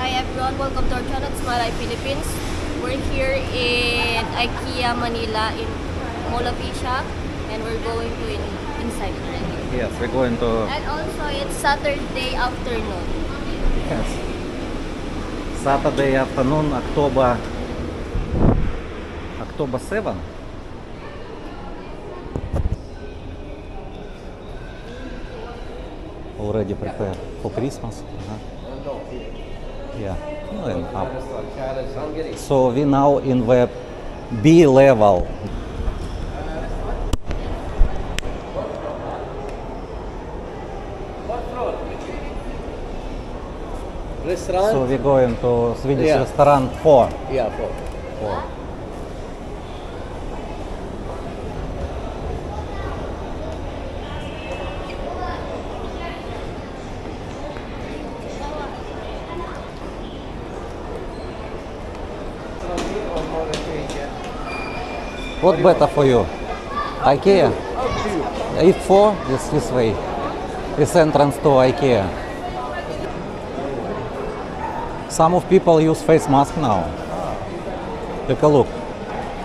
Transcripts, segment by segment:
Hi everyone, welcome to our channel, it's Malay Philippines. We're here in IKEA Manila in Mall of Asia and we're going to inside already. Yes, we're going to. And also it's Saturday afternoon. Yes. Saturday afternoon, October 7. Already prepared for Christmas. Yeah. And up. So we now in the B level. Restaurant? So we're going to Swedish Yeah. restaurant 4. Yeah, four. 4. What better for you? IKEA? If 4, this way. This entrance to IKEA. Some of people use face mask now. Take a look.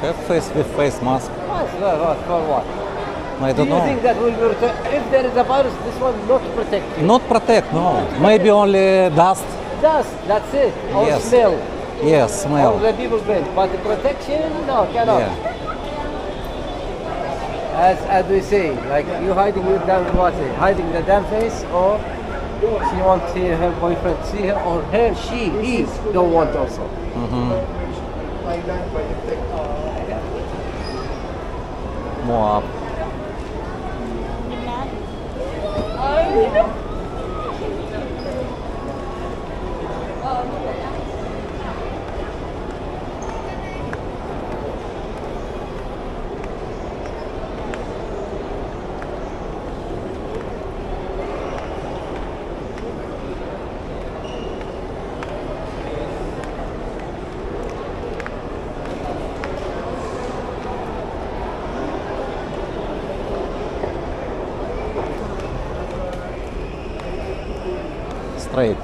Have face with face mask. What? For what? I Do don't you know. think that will protect? If there is a virus, this one will not protect you. Not protect, no. Maybe only dust. Dust, that's it. Or Yes. smell. Yes, Or smell. the people breathe. But the protection, no, cannot. Yeah. As we say, like you hiding your damn what? Hiding the damn face, or she wants to see her boyfriend see her, or her, he don't want also. More up. Straight.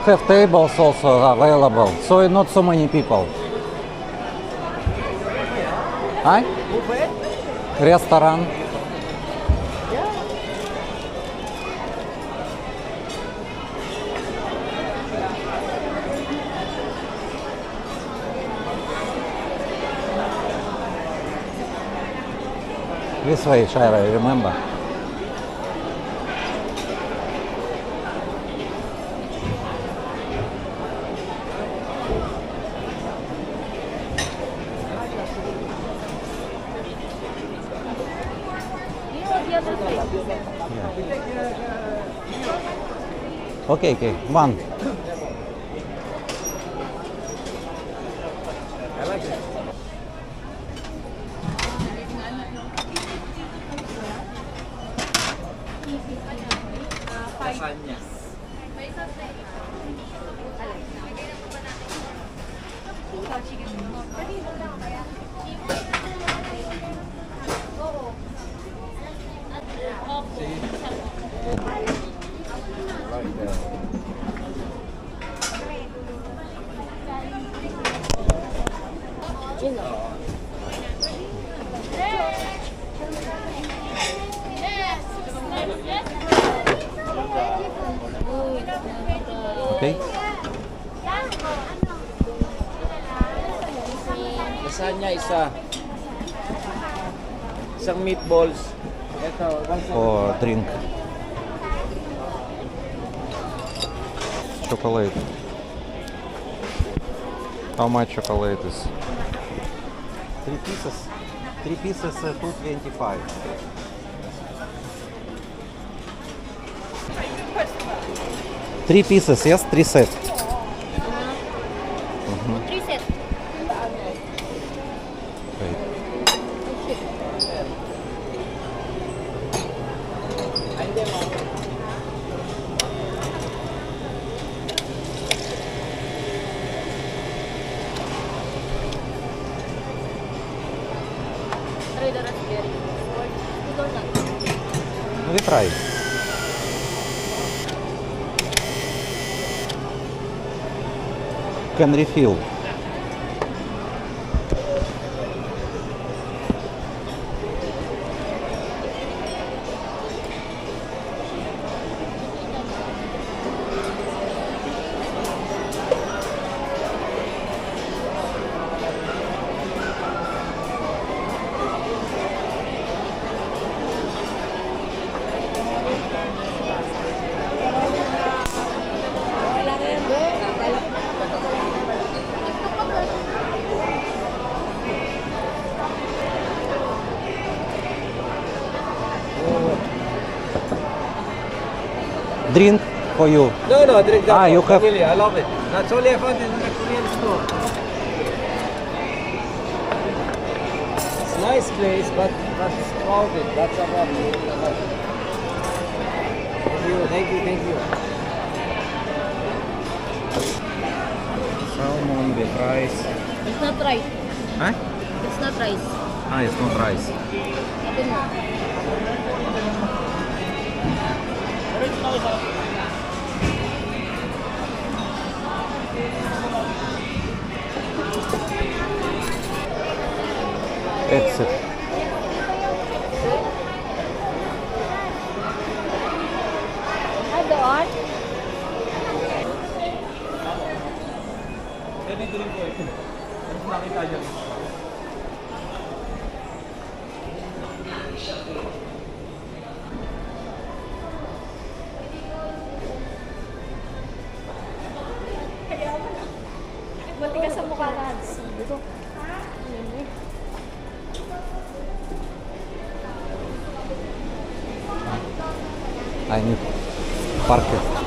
Have tables also available, so not so many people. Hi? Restaurant. This way, Shira, remember? Okay, one. Okay. Lasagna isa. Isang meatballs. Ito, For drink. Chocolate. How much chocolate is? 3 pieces. 3 pieces, 2.25. Three pieces, yes, 3 set. 3 set. Wait. Try the raspberry. Or you don't like. We try. Can refill. Drink for you. No, drink that. Ah, you have- Vanilla, I love it. That's only I found it in the Korean store. It's a nice place, but it's crowded. That's a problem. Thank you. Salmon with rice. It's not rice. Huh? It's not rice. Ah, it's not rice. Ito na. Exit. Doon? Buti ka sa mukha na. Dito. I need park it.